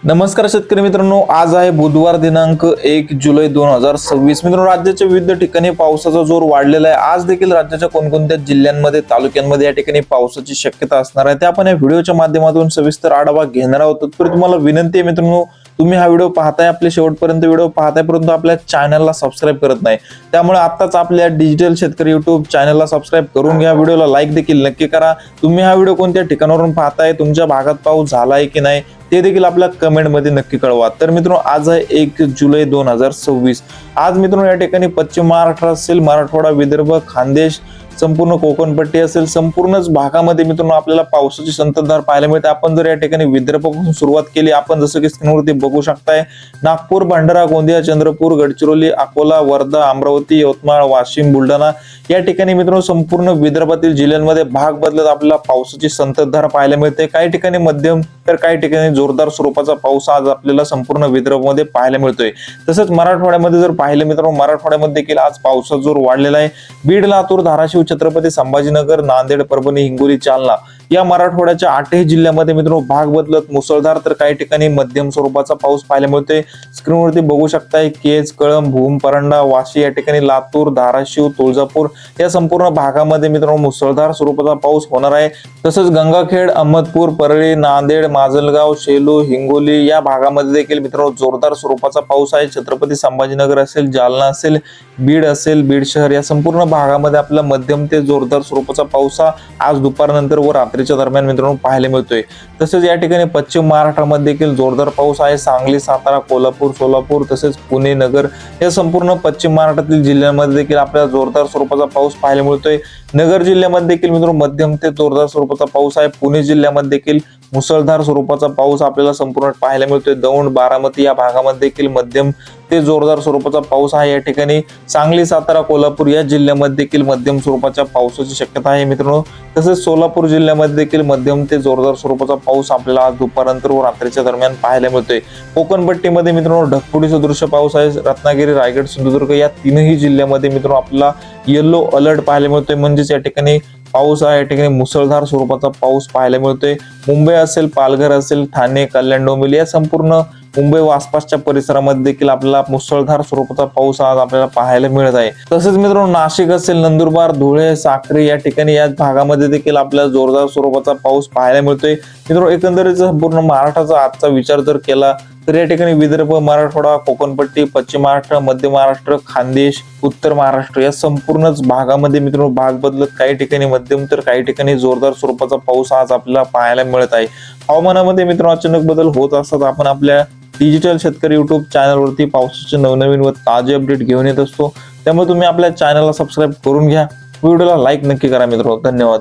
नमस्कार शेतकरी मित्रांनो, आज आहे बुधवार दिनांक 1 जुलै 2026। मित्रांनो, राज्याच्या विविध ठिकाणी पावसाचा जोर वाढलेला आहे। आज देखील राज्याच्या कोणकोणत्या जिल्ह्यांमध्ये तालुक्यांमध्ये या ठिकाणी पावसाची शक्यता असणार आहे ते आपण या व्हिडिओच्या माध्यमातून सविस्तर आढावा घेणार आहोत। तत्पूर्वी तुम्हाला विनंती आहे मित्रांनो, तुम्ही हा व्हिडिओ पाहताय, आपले शेवटपर्यंत व्हिडिओ पाहताय परंतु आपल्या चॅनलला सबस्क्राईब करत नाही, त्यामुळे आताच आपल्या डिजिटल शेतकरी युट्यूब चॅनलला सबस्क्राईब करून घ्या। व्हिडिओला लाईक देखील नक्की करा। तुम्ही हा व्हिडिओ कोणत्या ठिकाणावरून पाहताय, तुमच्या भागात पाऊस झालाय की नाही ते देखील आपल्या कमेंट मध्ये नक्की कळवा। तर मित्रांनो, आज आहे 1 जुलै 2026। आज मित्रांनो या ठिकाणी पश्चिम महाराष्ट्र असेल, मराठवाडा, विदर्भ, खानदेश, संपूर्ण कोकणपट्टी असेल, संपूर्णच भागामध्ये मित्रांनो आपल्याला पावसाची संततधार पाहायला मिळते। आपण जर या ठिकाणी विदर्भापासून सुरुवात केली, आपण जसं की स्क्रीनवरती बघू शकताय, नागपूर, भंडारा, गोंदिया, चंद्रपूर, गडचिरोली, अकोला, वर्धा, अमरावती, यवतमाळ, वाशिम, बुलढाणा या ठिकाणी मित्रांनो संपूर्ण विदर्भातील जिल्ह्यांमध्ये भाग बदलत आपल्याला पावसाची संततधार पाहायला मिळते। काही ठिकाणी मध्यम तर काही ठिकाणी जोरदार स्वरूपाचा पाऊस आज आपल्याला संपूर्ण विदर्भामध्ये पाहायला मिळतोय। तसंच मराठवाड्यामध्ये जर पाहिलं मित्रांनो, मराठवाड्यामध्ये देखील आज पावसाचा जोर वाढलेला आहे। बीड, लातूर, धाराशिव, छत्रपती संभाजीनगर, नांदेड, परभणी, हिंगोली, जालना या मराठवाड्याच्या 8ही जिल्ह्यामध्ये मित्रांनो भाग बदलत मुसळधार तर काही ठिकाणी मध्यम स्वरूपाचा पाऊस पाहायला मिळतोय। स्क्रीनवरती बघू शकताय, केज, कळंब, भूम, परंडा, वाशी या ठिकाणी, लातूर, धाराशिव, तुळजापूर या संपूर्ण भागामध्ये मित्रांनो मुसळधार स्वरूपाचा पाऊस होणार आहे। तसंच गंगाखेड, अहमदपूर, परळी, नांदेड, माजलगाव, शेलू, हिंगोली या भागामध्ये देखील मित्रांनो जोरदार स्वरूपाचा पाऊस आहे। छत्रपती संभाजीनगर असेल, जालना असेल, बीड असेल, बीड शहर या संपूर्ण भागामध्ये आपला मध्यम ते जोरदार स्वरूपाचा पाऊस आज दुपारनंतर व रात्रीच्या दरम्यान मित्रांनो पाहायला मिळतोय। तसेच या ठिकाणी पश्चिम महाराष्ट्रामध्ये देखील जोरदार पाऊस आहे। सांगली, सातारा, कोल्हापूर, सोलापूर तसेच पुणे, नगर या संपूर्ण पश्चिम महाराष्ट्रातील जिल्ह्यांमध्ये देखील आपल्याला जोरदार स्वरूपाचा पाऊस पाहायला मिळतोय। नगर जिल्ह्यामध्ये देखील मित्रांनो मध्यम ते जोरदार स्वरूपाचा पाऊस आहे। पुणे जिल्ह्यामध्ये देखील मुसळधार स्वरूपाचा पाऊस आपल्याला संपूर्ण पाहायला मिळतोय। दौंड, बारामती या भागामध्ये देखील मध्यम ते जोरदार स्वरूपाचा पाऊस आहे। या ठिकाणी सांगली, सातारा, कोल्हापूर या जिल्ह्यामध्ये देखील मध्यम स्वरूपाच्या पावसाची शक्यता आहे मित्रांनो। तसेच सोलापूर जिल्ह्यामध्ये देखील मध्यम ते जोरदार स्वरूपाचा पाऊस आपल्याला आज दुपारनंतर व रात्रीच्या दरम्यान पाहायला मिळतोय। कोकणपट्टीमध्ये मित्रांनो ढगफुटी सदृश पाऊस आहे। रत्नागिरी, रायगड, सिंधुदुर्ग या तीनही जिल्ह्यामध्ये मित्रांनो आपल्याला येलो अलर्ट पाहायला मिळतोय, म्हणजेच या ठिकाणी पाऊस आहे। या ठिकाणी मुसळधार स्वरूपाचा पाऊस पाहायला मिळतोय। मुंबई असेल, पालघर असेल, ठाणे, कल्याण, डोंबिवली या संपूर्ण मुंबई व आसपासच्या परिसरामध्ये देखील आपल्याला मुसळधार स्वरूपाचा पाऊस आज आपल्याला पाहायला मिळत आहे। तसेच मित्रांनो नाशिक असेल, नंदुरबार, धुळे, साक्री या ठिकाणी या भागामध्ये देखील आपल्याला जोरदार स्वरूपाचा पाऊस पाहायला मिळतोय। मित्रांनो एकंदरीत संपूर्ण महाराष्ट्राचा आजचा विचार जर केला तर या ठिकाणी विदर्भ, मराठवाडा, कोकणपट्टी, पश्चिम महाराष्ट्र, मध्य महाराष्ट्र, खानदेश, उत्तर महाराष्ट्र या संपूर्णच भागामध्ये मित्रांनो भाग बदलत काही ठिकाणी मध्यम तर काही ठिकाणी जोरदार स्वरूपाचा पाऊस आज आपल्याला पाहायला मिळत आहे। हवामानामध्ये मित्रांनो अचानक बदल होत असतात। आपण आपल्या डिजिटल शेतकरी युट्यूब चॅनलवरती पावसाचे नवनवीन व ताजे अपडेट घेऊन येत असतो, त्यामुळे तुम्ही आपल्या चॅनलला सबस्क्राईब करून घ्या। व्हिडिओला लाईक नक्की करा मित्रांनो। धन्यवाद।